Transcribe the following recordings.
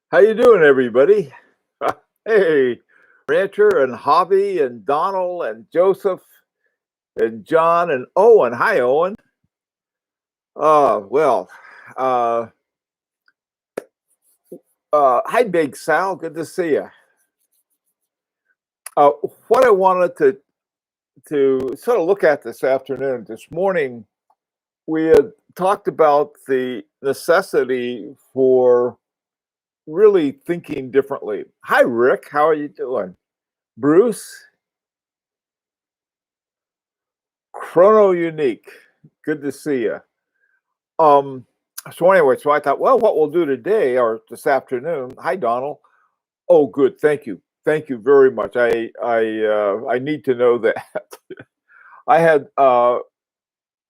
How you doing, everybody? Hey, Rancher and Hobby and Donald and Joseph and John and Owen. Hi, Owen. Well, uh, hi, Big Sal. Good to see you. Uh, what I wanted to sort of look at this afternoon, this morning, we had talked about the necessity for really thinking differently. Hi, Rick. How are you doing? Bruce, Chrono Unique. Good to see you. Um, so anyway, so I thought, well, what we'll do today or this afternoon. Hi, Donald. Oh, good. Thank you. Thank you very much. I need to know that. I had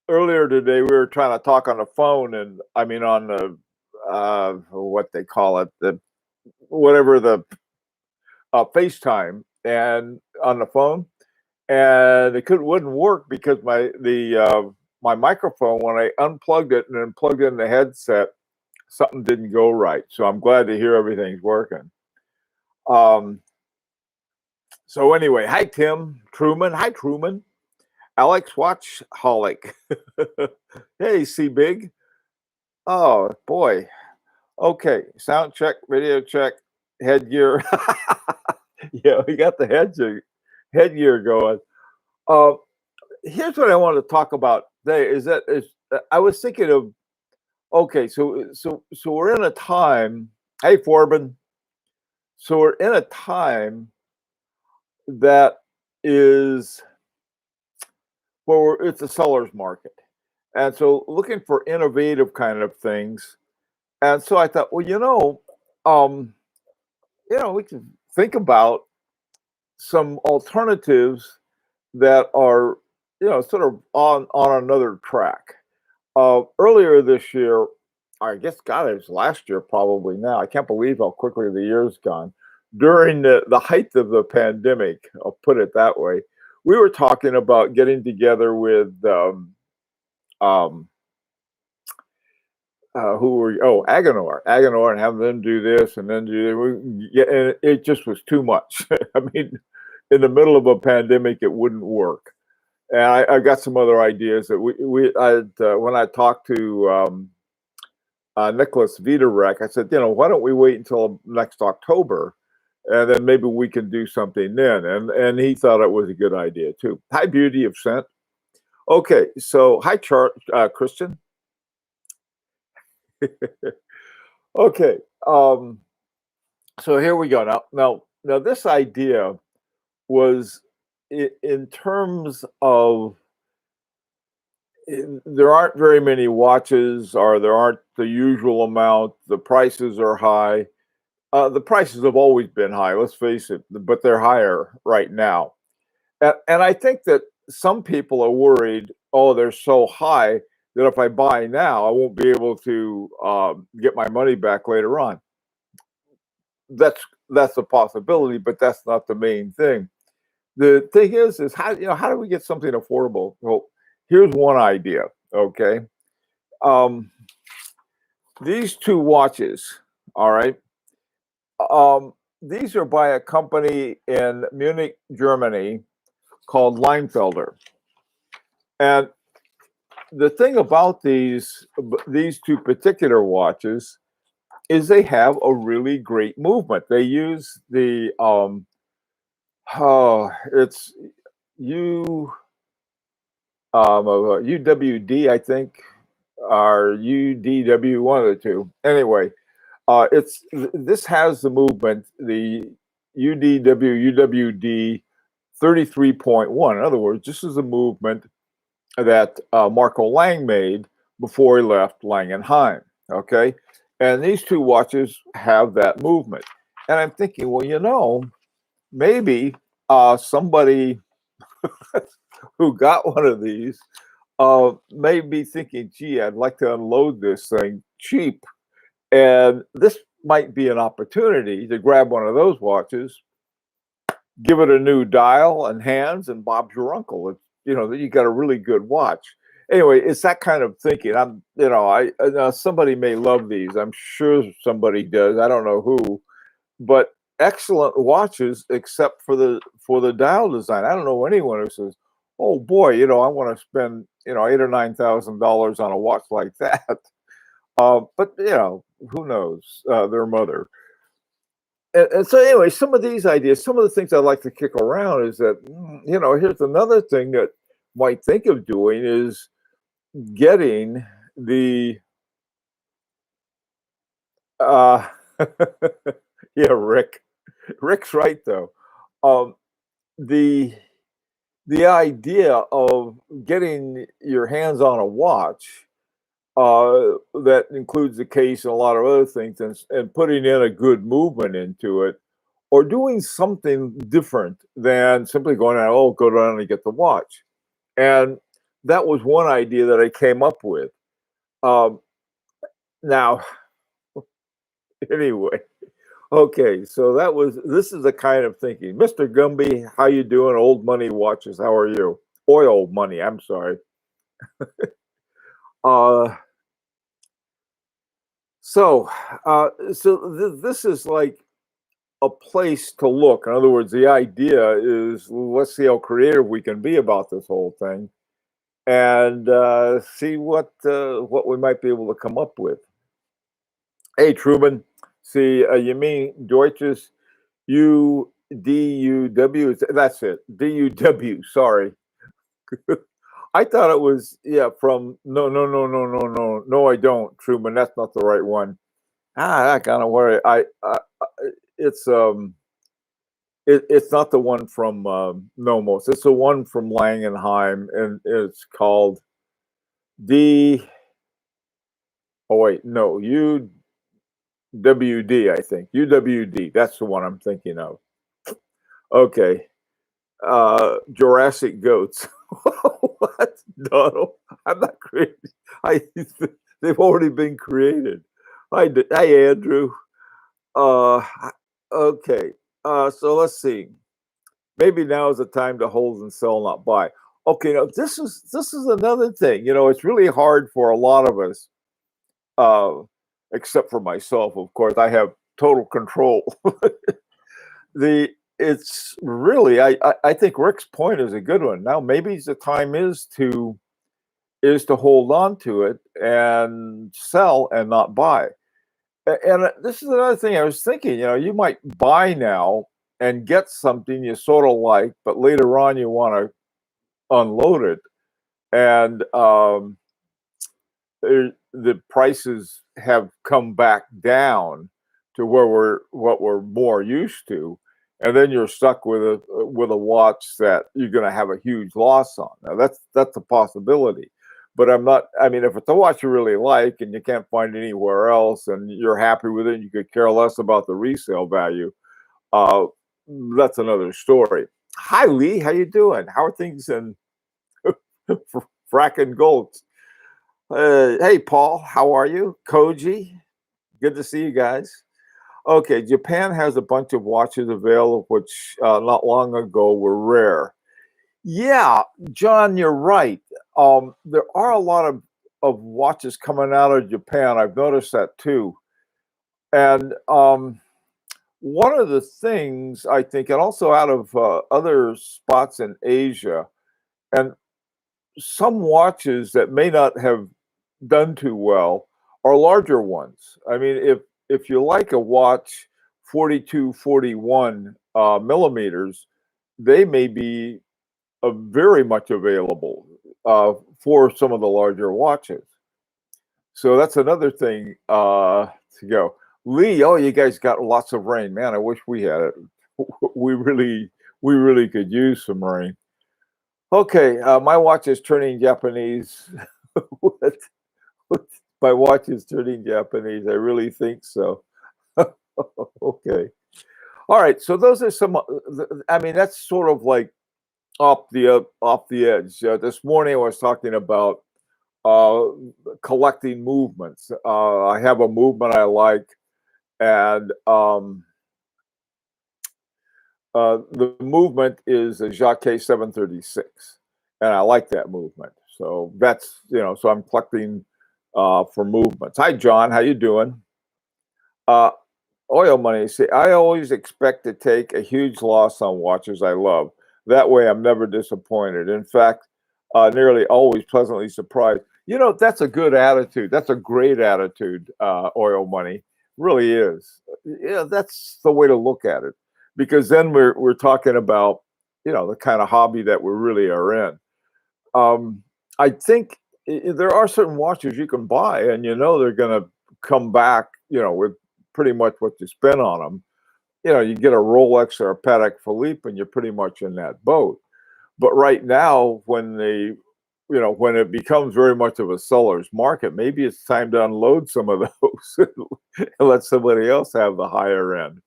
earlier today we were trying to talk on the phone, and I mean on the what they call it, the whatever the FaceTime, and on the phone, and it wouldn't work because my microphone, when I unplugged it and then plugged in the headset, something didn't go right. So I'm glad to hear everything's working. Um, so anyway, hi Tim Truman. Hi Truman. Alex Watchholic. Hey, C Big. Oh boy. Okay. Sound check, video check, headgear. Yeah, we got the headgear going. Uh, Here's what I want to talk about today. I was thinking of, okay, so we're in a time. Hey, Forbin. So we're in a time that is where it's a seller's market, and so looking for innovative kind of things. And so I thought, well, um, we can think about some alternatives that are, sort of on another track. Earlier this year, I guess, God, it was last year probably now. I can't believe how quickly the year's gone. During the height of the pandemic, I'll put it that way, we were talking about getting together with um, who were Aganor, and have them do this and then do that. Yeah, and it just was too much. I mean, in the middle of a pandemic, it wouldn't work. And I got some other ideas that when I talked to Nicholas Vitarek, I said, why don't we wait until next October, and then maybe we can do something then. And he thought it was a good idea too. Hi, Beauty of Scent. Okay, so hi, Christian. Okay, so here we go. Now, this idea was in terms of there aren't very many watches, or there aren't the usual amount. The prices are high. The prices have always been high, let's face it, but they're higher right now. And I think that some people are worried, oh, they're so high that if I buy now, I won't be able to get my money back later on. That's a possibility, but that's not the main thing. The thing is how do we get something affordable? Well, here's one idea. Okay, um, these two watches. All right. These are by a company in Munich, Germany, called Leinfelder. And the thing about these two particular watches is they have a really great movement. They use the it's UWD, I think, or UDW, one of the two. Anyway, this has the movement, the UDW UWD 33.1. In other words, this is a movement that Marco Lang made before he left Lang and Heim. Okay, and these two watches have that movement, and I'm thinking, well, maybe somebody who got one of these may be thinking, gee, I'd like to unload this thing cheap, and this might be an opportunity to grab one of those watches, give it a new dial and hands, and Bob's your uncle. You got a really good watch. Anyway, it's that kind of thinking. Somebody may love these. I'm sure somebody does. I don't know who, but excellent watches, except for the dial design. I don't know anyone who says, "Oh boy, I want to spend $8,000 or $9,000 on a watch like that." But who knows? Their mother. And so anyway, some of these ideas, some of the things I'd like to kick around is that here's another thing that might think of doing is getting the uh yeah, Rick's right though. um the the idea of getting your hands on a watch that includes the case and a lot of other things, and putting in a good movement into it, or doing something different than simply going out, oh, go down and get the watch. And that was one idea that I came up with. um Now, anyway, okay, so this is the kind of thinking. Mr. Gumby, how you doing? Old money watches, how are you? Oil money, I'm sorry. Uh so this is like a place to look. In other words, the idea is, let's see how creative we can be about this whole thing, and see what we might be able to come up with. Hey, Truman. See, you mean Deutsches UDUW? That's it. DUW. Sorry. I thought it was, yeah, from no, no, no, no, no, no, no. I don't, Truman. That's not the right one. I kind of worry. It's it's not the one from Nomos. It's the one from Langenheim, and it's called D. Oh wait, no, UWD. I think UWD. That's the one I'm thinking of. Okay, Jurassic goats. What, Donald? I'm not crazy. I they've already been created. Hi, Andrew. Uh, okay. So let's see. Maybe now is the time to hold and sell, not buy. Okay, now this is another thing. It's really hard for a lot of us, uh, except for myself, of course. I have total control. the It's really, I think Rick's point is a good one. Now maybe the time is to hold on to it and sell and not buy. And this is another thing I was thinking. You might buy now and get something you sort of like, but later on you want to unload it, and the prices have come back down to where what we're more used to, and then you're stuck with a watch that you're going to have a huge loss on. Now that's a possibility, but I'm not. I mean, if it's a watch you really like and you can't find it anywhere else, and you're happy with it, and you could care less about the resale value. Uh, that's another story. Hi, Lee. How you doing? How are things in Fracking Gold? Hey, Paul, how are you? Koji, good to see you guys. Okay, Japan has a bunch of watches available, which not long ago were rare. Yeah, John, you're right. There are a lot of watches coming out of Japan. I've noticed that too. And one of the things I think, and also out of other spots in Asia, and some watches that may not have done too well are larger ones. I mean, if you like a watch 42, 41 millimeters, they may be very much available for some of the larger watches. So that's another thing to go. Lee, oh, you guys got lots of rain, man. I wish we had it. We really could use some rain. Okay, my watch is turning Japanese. What? My watch is turning Japanese. I really think so. Okay. All right. So those are some. I mean, that's sort of like off the edge. This morning I was talking about uh, collecting movements. I have a movement I like, and the movement is a Jacquet 736, and I like that movement. So that's, so I'm collecting for movements. Hi, John. How you doing? Uh, Oil money. See, I always expect to take a huge loss on watches I love. That way, I'm never disappointed. In fact, nearly always pleasantly surprised. That's a good attitude. That's a great attitude. Oil money really is. Yeah, that's the way to look at it, because then we're talking about the kind of hobby that we really are in. Um, I think there are certain watches you can buy, and they're going to come back, with pretty much what you spent on them. You get a Rolex or a Patek Philippe, and you're pretty much in that boat. But right now, when it becomes very much of a seller's market, maybe it's time to unload some of those and let somebody else have the higher end.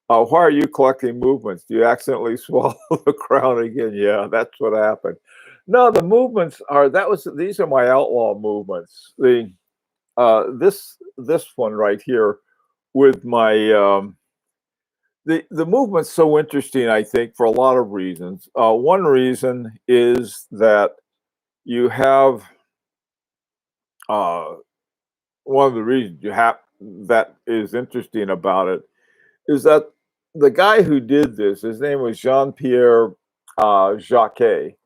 Why are you collecting movements? Do you accidentally swallow the crown again? Yeah, that's what happened. No, the movements are these are my outlaw movements. This one right here with my the movement's so interesting, I think, for a lot of reasons. One reason is that you have uh, one of the reasons you have that is interesting about it is that the guy who did this, his name was Jean-Pierre Jacquet.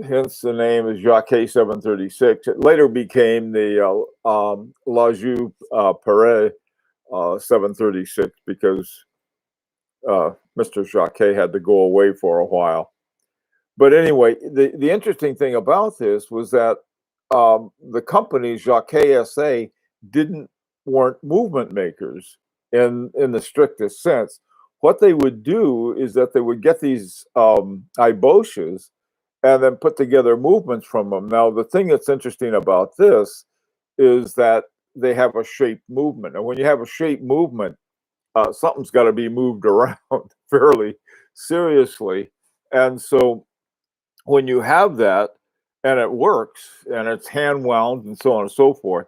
Hence the name is Jacquet 736. It later became the Jaeger-Perregaux 736 because Mr. Jacquet had to go away for a while. But anyway, the interesting thing about this was that the company Jacquet SA weren't movement makers in the strictest sense. What they would do is that they would get these iboshes and then put together movements from them. Now, the thing that's interesting about this is that they have a shaped movement, and when you have a shaped movement, something's got to be moved around fairly seriously, and so when you have that and it works and it's hand wound and so on and so forth.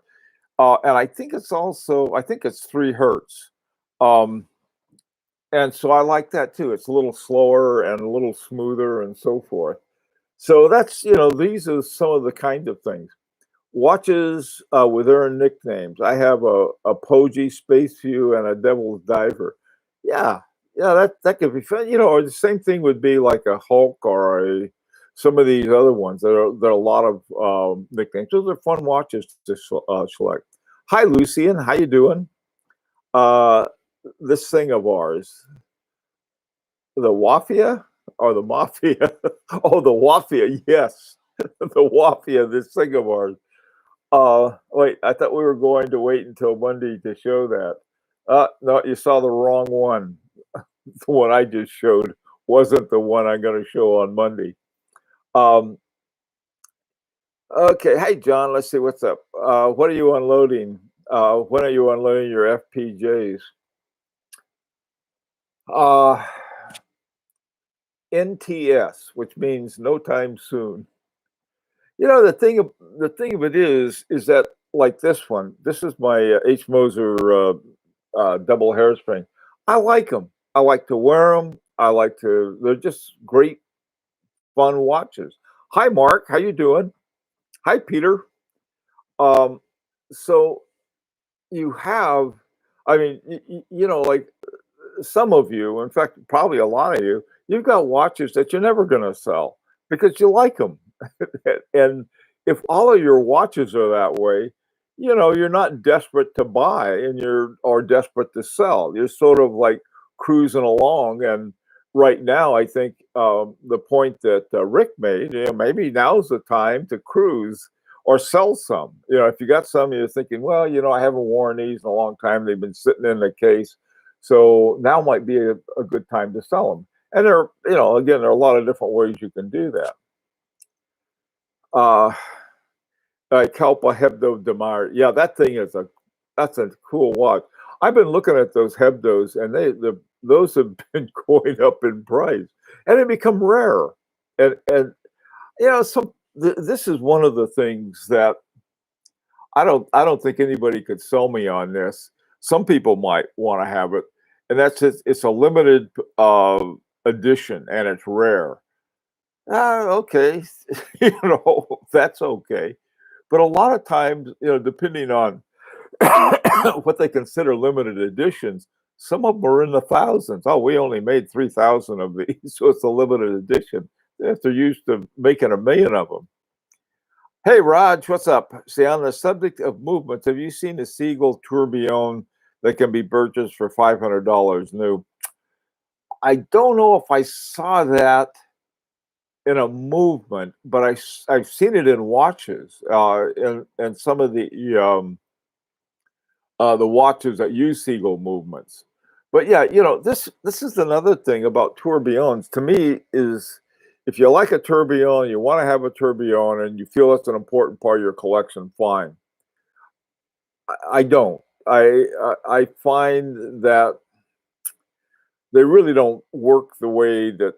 And I think it's 3 hertz. Um, and so I like that too. It's a little slower and a little smoother and so forth. So that's, these are some of the kind of things. Watches with their own nicknames. I have a Poggi Space View and a Devil's Diver. Yeah, yeah, that could be fun. Or the same thing would be like a Hulk or some of these other ones. There are a lot of nicknames. Those are fun watches to select. Hi, Lucian. How you doing? Uh, this thing of ours, the Wafia or the Mafia? Oh, the Wafia. Yes, the Wafia. This thing of ours. Wait, I thought we were going to wait until Monday to show that. No, you saw the wrong one. The one I just showed wasn't the one I'm going to show on Monday. Okay, hey John, let's see what's up. What are you unloading? When are you unloading your FPJs? NTS, which means no time soon. The thing of it is that like this one. This is my H. Moser double hairspring. I like them. I like to wear them. They're just great, fun watches. Hi, Mark. How you doing? Hi, Peter. Um, so you have, I mean, like some of you, in fact, probably a lot of you, you've got watches that you're never going to sell because you like them. And if all of your watches are that way, you're not desperate to buy or desperate to sell. You're sort of like cruising along. And right now, I think the point that Rick made, maybe now's the time to cruise or sell some. If you got some, you're thinking, well, I haven't worn these in a long time. They've been sitting in the case. So now might be a good time to sell them. And again, there are a lot of different ways you can do that. Kalpa Hebdo Demar. Yeah, that thing that's a cool watch. I've been looking at those Hebdos, and those have been going up in price, and they become rare. And this is one of the things that I don't think anybody could sell me on this. Some people might want to have it, and that's it's a limited edition, and it's rare. Okay, that's okay. But a lot of times, depending on what they consider limited editions, some of them are in the thousands. Oh, we only made 3,000 of these, so it's a limited edition. If they're used to making 1,000,000 of them. Hey, Raj, what's up? See, on the subject of movements, have you seen the Seagull Tourbillon that can be purchased for $500 new? I don't know if I saw that in a movement, but I've seen it in watches, and some of the watches that use Seagull movements. But yeah, this is another thing about tourbillons. To me, is if you like a tourbillon, you want to have a tourbillon, and you feel it's an important part of your collection, fine. I don't. I find that they really don't work the way that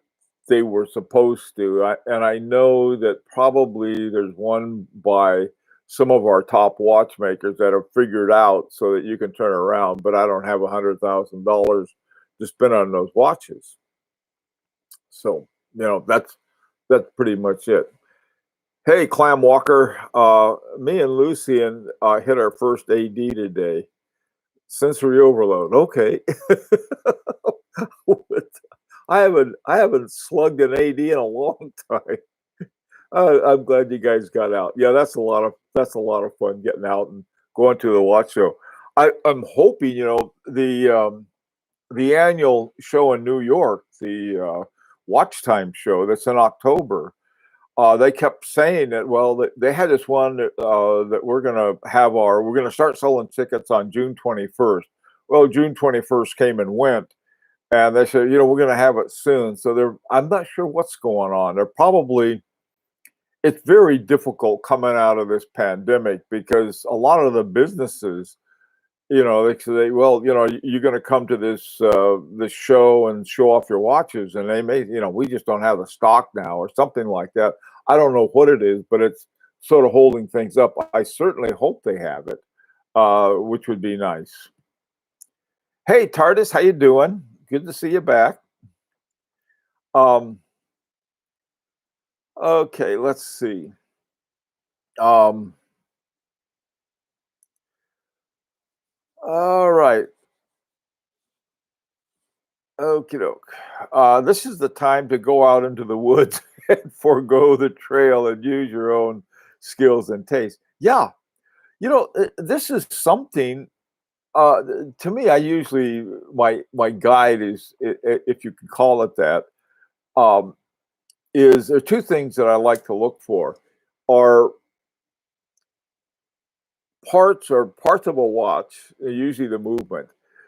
they were supposed to. And I know that probably there's one by some of our top watchmakers that have figured out so that you can turn around, but I don't have $100,000 to spend on those watches. So, that's pretty much it. Hey, Clam Walker, me and Lucian hit our first AD today. Sensory overload. Okay. I haven't slugged an AD in a long time. I'm glad you guys got out. Yeah, that's a lot of fun getting out and going to the watch show. I'm hoping the annual show in New York, the Watch Time show that's in October. They kept saying that. Well, they had this one that we're gonna start selling tickets on June 21st. Well, June 21st came and went, and they said, we're going to have it soon. So I'm not sure what's going on. It's very difficult coming out of this pandemic because a lot of the businesses, they say, well, you're going to come to this show and show off your watches, and they may, we just don't have the stock now or something like that. I don't know what it is, but it's sort of holding things up. I certainly hope they have it, which would be nice. Hey, TARDIS, how you doing? Good to see you back. Um, okay, let's see. All right. Okie doke. This is the time to go out into the woods and forego the trail and use your own skills and taste. Yeah, this is something. To me, I usually my guide is, if you can call it that, um, is there are two things that I like to look for are parts of a watch, usually the movement,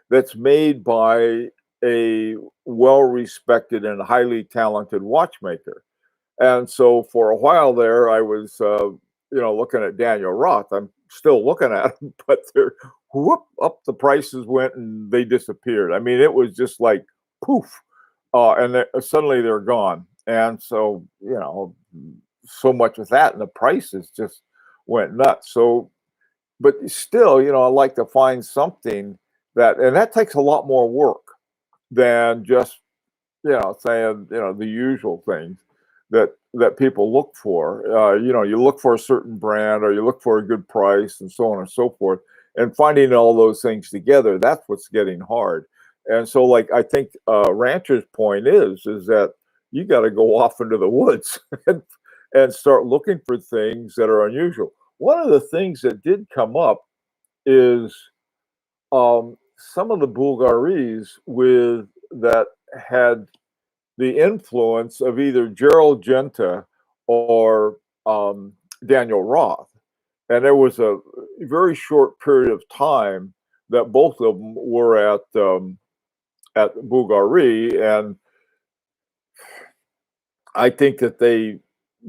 that's made by a well-respected and highly talented watchmaker. And so for a while there, I was, looking at Daniel Roth. I'm still looking at him, but they're whoop up the prices went and they disappeared. I mean, it was just like poof, and suddenly they're gone. And so, so much of that, and the prices just went nuts. So but still, I like to find something and that takes a lot more work than just, saying, the usual things that people look for. You look for a certain brand or you look for a good price and so on and so forth. And finding all those things together, that's what's getting hard. And so, like, I think Rancher's point is that you got to go off into the woods and start looking for things that are unusual. One of the things that did come up is some of the Bulgaris with that had the influence of either Gerald Genta or Daniel Roth. And there was a very short period of time that both of them were at Bulgari, and I think that they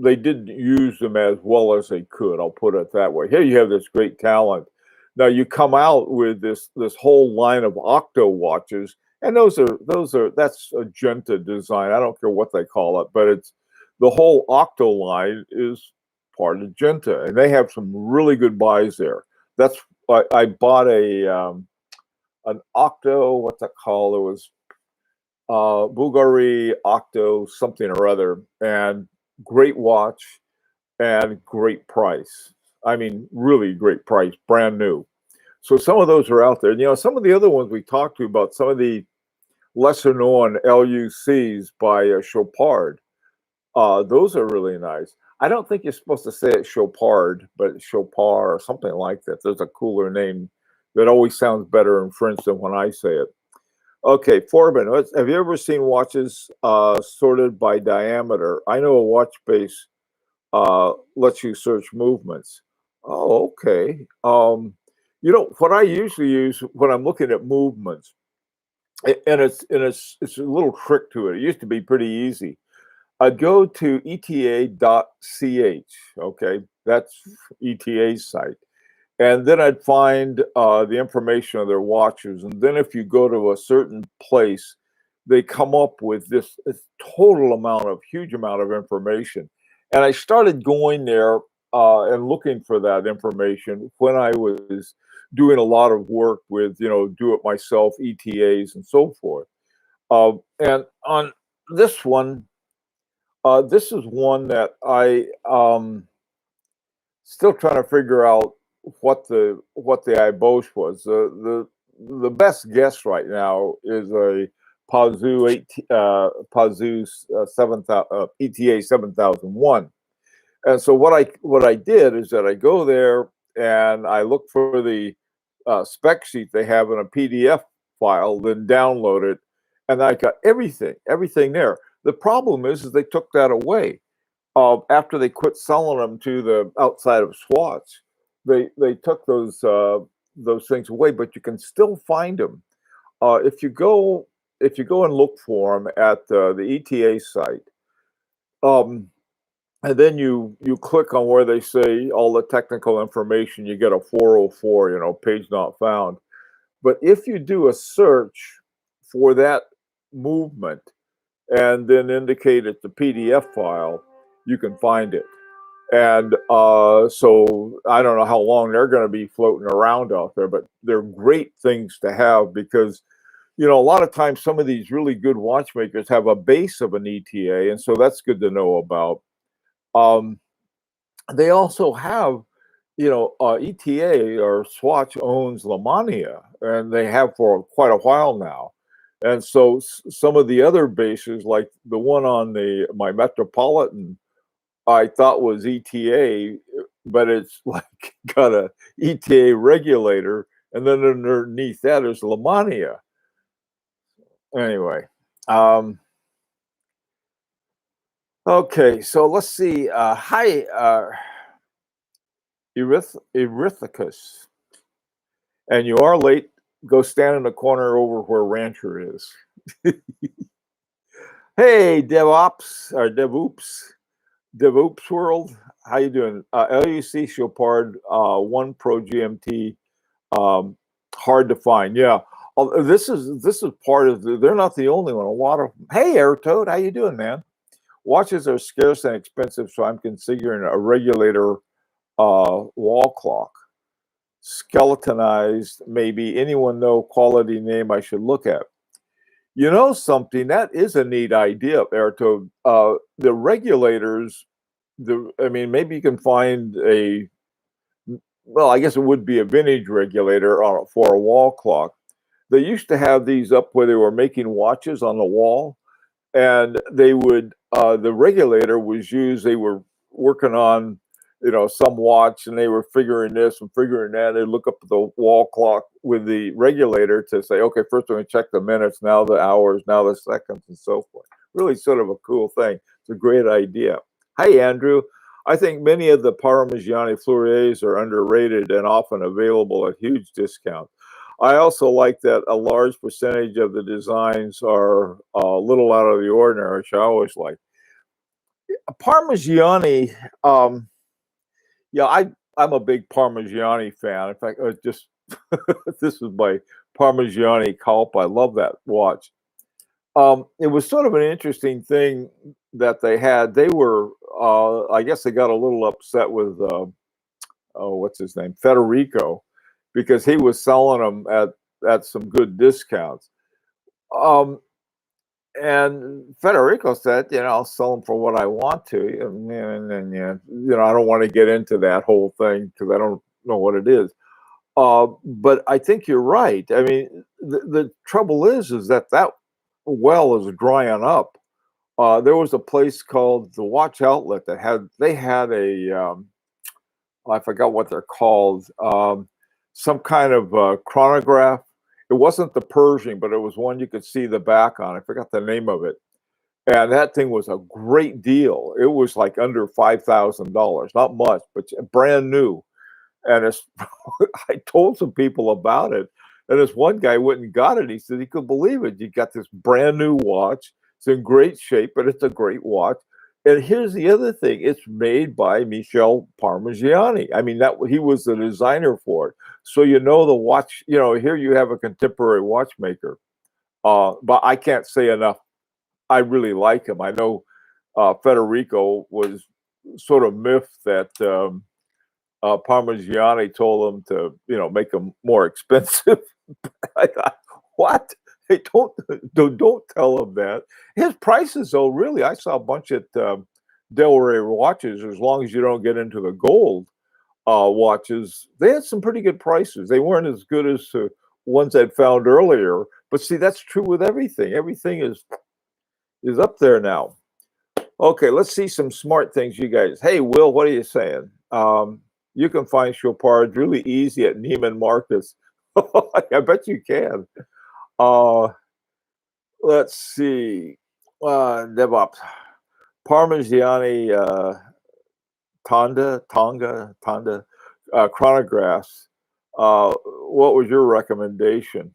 didn't use them as well as they could. I'll put it that way. Here you have this great talent. Now you come out with this whole line of octo watches, and that's a Genta design. I don't care what they call it, but it's the whole octo line is part of Genta, and they have some really good buys there. That's I bought an octo. What's that called? It was Bulgari Octo something or other, and great watch, and great price. I mean, really great price, brand new. So some of those are out there. You know, some of the other ones we talked to about, some of the lesser known LUCs by Chopard. Those are really nice. I don't think you're supposed to say it Chopard, but Chopard or something like that. There's a cooler name that always sounds better in French than when I say it. Okay, Forbin, have you ever seen watches sorted by diameter? I know a watch base lets you search movements. Oh, okay. You know what I usually use when I'm looking at movements, and it's a little trick to it. It used to be pretty easy. I'd go to eta.ch. Okay, that's ETA's site. And then I'd find the information of their watches. And then if you go to a certain place, they come up with this total amount of, huge amount of information. And I started going there and looking for that information when I was doing a lot of work with, you know, do it myself, ETAs and so forth. And on this one, this is one that I still trying to figure out what the IBOSH was. The best guess right now is a Pazoo Pazoo 7000 ETA 7001. And so what I did is that I go there and I look for the spec sheet they have in a PDF file, then download it, and I got everything there. The problem is they took that away after they quit selling them to the outside of Swatch. They took those things away, but you can still find them if you go and look for them at the ETA site. And then you click on where they say all the technical information. You get a 404, you know, page not found. But if you do a search for that movement and then indicate it's a PDF file, you can find it. And so I don't know how long they're going to be floating around out there, but they're great things to have because, you know, a lot of times some of these really good watchmakers have a base of an ETA, and so that's good to know about. Um, they also have, you know, ETA or Swatch owns Lamania, and they have for quite a while now. And so some of the other bases, like the one on my Metropolitan, I thought was ETA, but it's like got a ETA regulator, and then underneath that is Lamania. Anyway, okay, so let's see. Hi, Erithicus, and you are late. Go stand in the corner over where Rancher is. Hey, DevOps or DevOps World, how you doing? LUC Chopard 1 Pro GMT, hard to find. Yeah, this is part of they're not the only one. A lot of hey, Airtoad, how you doing, man? Watches are scarce and expensive, so I'm considering a regulator wall clock. Skeletonized, maybe. Anyone know quality name I should look at? You know something, that is a neat idea, Airtoad. The regulators, I mean, maybe you can find well, I guess it would be a vintage regulator for a wall clock. They used to have these up where they were making watches on the wall, and they would the regulator was used. They were working on, you know, some watch, and they were figuring this and figuring that. They look up the wall clock with the regulator to say, okay, first we're going to check the minutes, now the hours, now the seconds, and so forth. Really sort of a cool thing. It's a great idea. Hi, Andrew. I think many of the Parmigiani Fleuriers are underrated and often available at huge discounts. I also like that a large percentage of the designs are a little out of the ordinary, which I always like. Parmigiani, yeah, I'm a big Parmigiani fan. In fact, just this is my Parmigiani Culp. I love that watch. It was sort of an interesting thing that they had. They were, I guess, they got a little upset with, what's his name, Federico, because he was selling them at some good discounts. Um, And Federico said, I'll sell them for what I want to. And then, I don't want to get into that whole thing because I don't know what it is. But I think you're right. I mean, the trouble is that well is drying up. There was a place called the Watch Outlet that had a I forgot what they're called, some kind of chronograph. It wasn't the Pershing, but it was one you could see the back on. I forgot the name of it. And that thing was a great deal. It was like under $5,000, not much, but brand new. And I told some people about it. And this one guy went and got it. He said he could believe it. You got this brand new watch. It's in great shape, but it's a great watch. And here's the other thing: it's made by Michel Parmigiani. I mean, that he was the designer for it. So the watch. Here you have a contemporary watchmaker. But I can't say enough. I really like him. I know Federico was sort of miffed that Parmigiani told him to, make them more expensive. I thought, what? Hey, don't tell him that. His prices, though, really, I saw a bunch at Del Rey watches. As long as you don't get into the gold watches, they had some pretty good prices. They weren't as good as ones I'd found earlier. But see, that's true with everything. Everything is up there now. Okay, let's see some smart things, you guys. Hey, Will, what are you saying? You can find Chopard really easy at Neiman Marcus. I bet you can. Uh, let's see. DevOps. Parmigiani Tonda chronographs. What was your recommendation?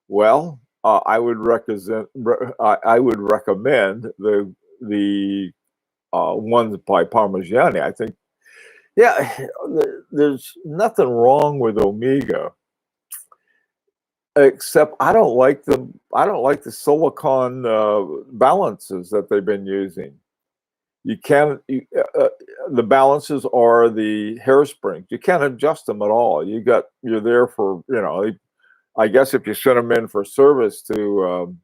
Well, I would recommend the ones by Parmigiani. I think, yeah, there's nothing wrong with Omega, except I don't like the silicon balances that they've been using. You can't. The balances are the hairsprings. You can't adjust them at all. You're there for I guess if you send them in for service to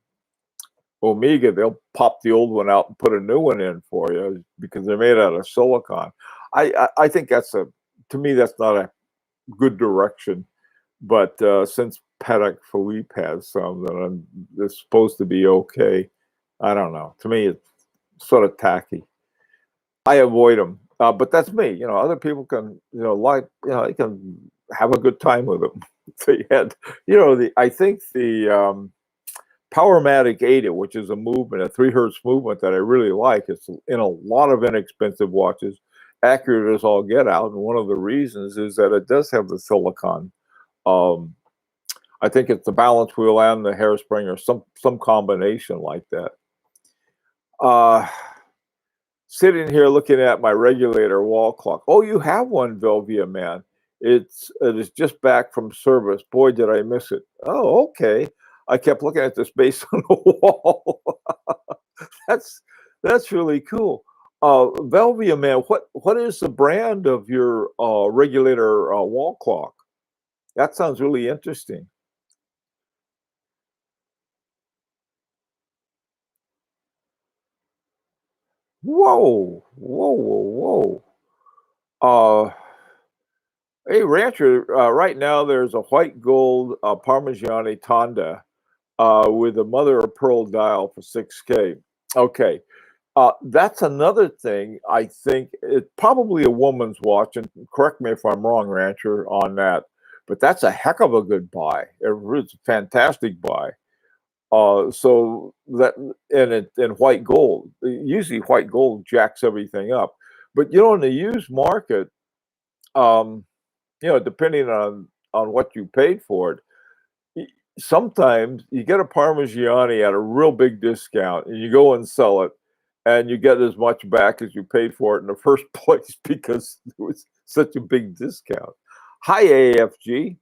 Omega, they'll pop the old one out and put a new one in for you because they're made out of silicon. I think to me, that's not a good direction. But since Patek Philippe has some, then it's supposed to be okay. I don't know. To me, it's sort of tacky. I avoid them, but that's me. Other people can, they can have a good time with them. They had, I think the Powermatic 80, which is a 3 hertz movement that I really like. It's in a lot of inexpensive watches, accurate as all get out. And one of the reasons is that it does have the silicon. I think it's the balance wheel and the hairspring or some combination like that. Sitting here looking at my regulator wall clock. Oh, you have one, Velvia man. It is just back from service. Boy, did I miss it. Oh, okay. I kept looking at the space on the wall. That's really cool. Velvia man, what is the brand of your regulator wall clock? That sounds really interesting. Whoa, whoa, whoa, whoa. Hey, Rancher, right now there's a white gold Parmigiani Tonda with a mother of pearl dial for 6K. Okay. That's another thing. I think it's probably a woman's watch, and correct me if I'm wrong, Rancher, on that. But that's a heck of a good buy. It's a fantastic buy. So that in white gold. Usually, white gold jacks everything up. But in the used market, depending on what you paid for it, sometimes you get a Parmigiani at a real big discount, and you go and sell it, and you get as much back as you paid for it in the first place because it was such a big discount. Hi, AFG.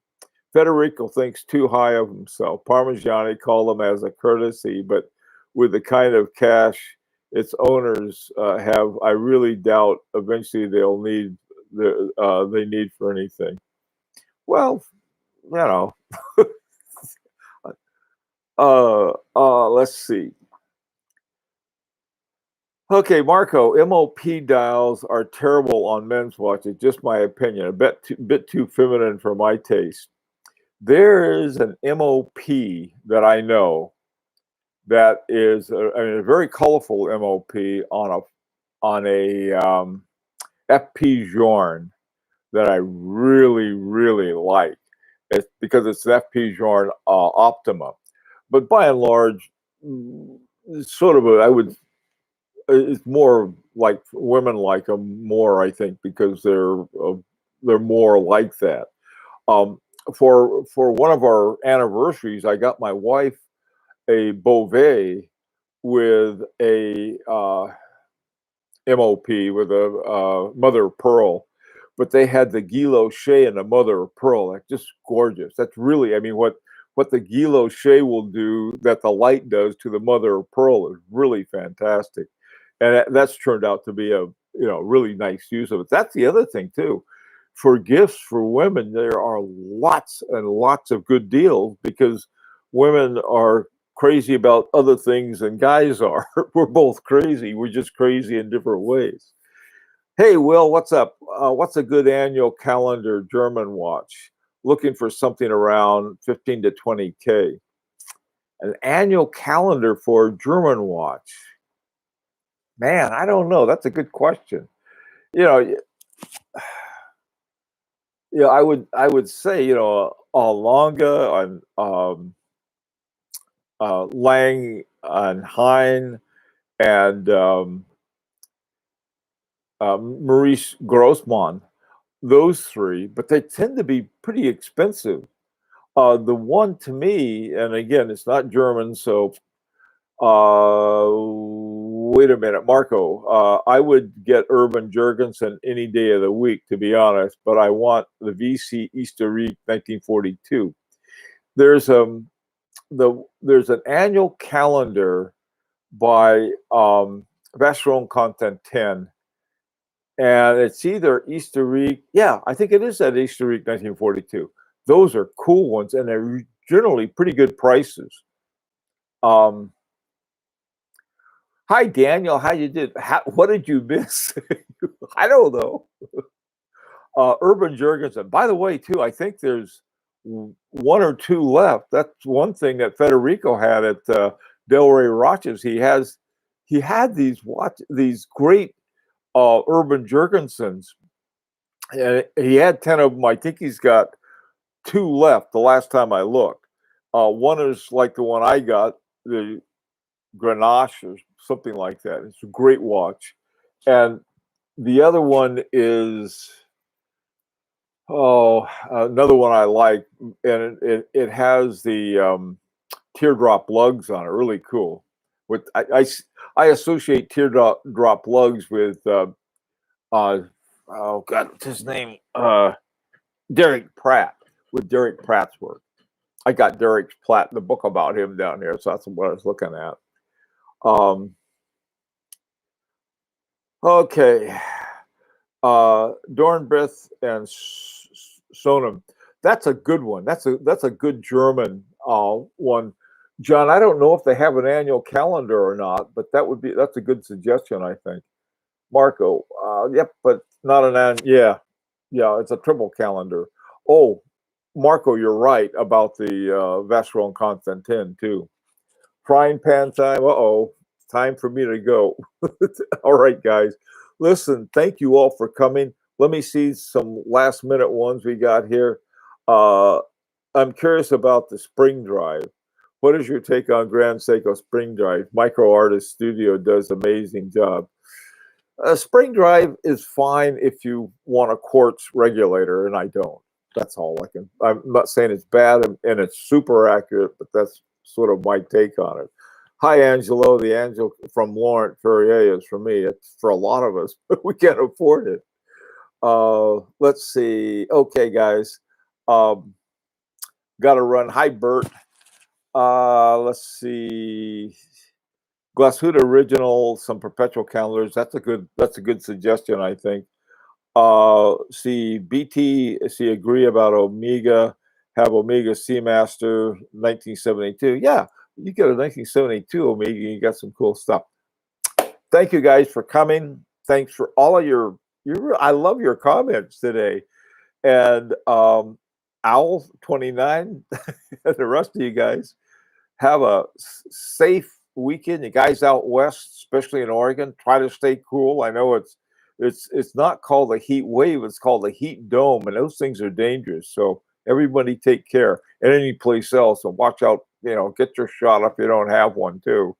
Federico thinks too high of himself. Parmigiani called him as a courtesy, but with the kind of cash its owners have, I really doubt eventually they'll need they need for anything. Well, you know, let's see. Okay, Marco, MOP dials are terrible on men's watches. Just my opinion. Bit too feminine for my taste. There is an MOP that I know that is a very colorful MOP on a FP Journe that I really, really like. It's because it's FP Journe Optima. But by and large, it's sort of it's more like women like them more, I think, because they're more like that. Um, for one of our anniversaries, I got my wife a Beauvais with a MOP with a mother of pearl, but they had the Guilloche and the mother of pearl. That's just gorgeous. That's really, I mean, what the Guilloche will do that the light does to the mother of pearl is really fantastic, and that's turned out to be a really nice use of it. That's the other thing too. For gifts for women, there are lots and lots of good deals because women are crazy about other things than guys are. We're both crazy. We're just crazy in different ways. Hey, Will, what's up? What's a good annual calendar German watch? Looking for something around 15 to 20K. An annual calendar for a German watch. Man, I don't know. That's a good question. You know, I would say, a Longa and Lang and Hein and Maurice Grossman, those three, but they tend to be pretty expensive. The one to me, and again, it's not German, so wait a minute, Marco. I would get Urban Jurgensen any day of the week, to be honest, but I want the VC Historique 1942. There's there's an annual calendar by Vacheron Constantin, and it's either Historique. Yeah, I think it is that Historique 1942. Those are cool ones, and they're generally pretty good prices. Um, Hi, Daniel. How you did? What did you miss? I don't know. Urban Jurgensen. By the way, too, I think there's one or two left. That's one thing that Federico had at Delray Watches. He had these great Urban Jurgensens, and he had 10 of them. I think he's got two left. The last time I looked, one is like the one I got, the Grenache or something like that. It's a great watch, and the other one is another one I like, and it has the teardrop lugs on it. Really cool. With I associate teardrop lugs with oh god, what's his name? Derek Pratt, with Derek Pratt's work. I got Derek Pratt, the book about him down here, so that's what I was looking at. Okay. Dornbrith and Sonum. That's a good one. That's a good German one. John, I don't know if they have an annual calendar or not, but that's a good suggestion, I think. Marco, yep, but not yeah, it's a triple calendar. Oh, Marco, you're right about the Vacheron Constantin too. Frying pan time. Uh-oh, time for me to go. All right, guys. Listen, thank you all for coming. Let me see some last minute ones we got here. I'm curious about the spring drive. What is your take on Grand Seiko spring drive? Micro Artist Studio does amazing job. A spring drive is fine if you want a quartz regulator, and I don't. That's all I can. I'm not saying it's bad and it's super accurate, but that's sort of my take on it. Hi, Angelo. The Angel from Laurent Ferrier is for me. It's for a lot of us, but we can't afford it. Let's see. Okay, guys. Got to run. Hi, Bert. Let's see. Glashütte original, some perpetual calendars. That's a good suggestion, I think. See agree about Omega. Have Omega Seamaster 1972. Yeah, you get a 1972 Omega, you got some cool stuff. Thank you guys for coming. Thanks for all of I love your comments today. And Owl 29 and the rest of you guys have a safe weekend. You guys out west, especially in Oregon, try to stay cool. I know it's not called a heat wave, it's called a heat dome, and those things are dangerous. So everybody take care. And any place else, and watch out, get your shot if you don't have one too.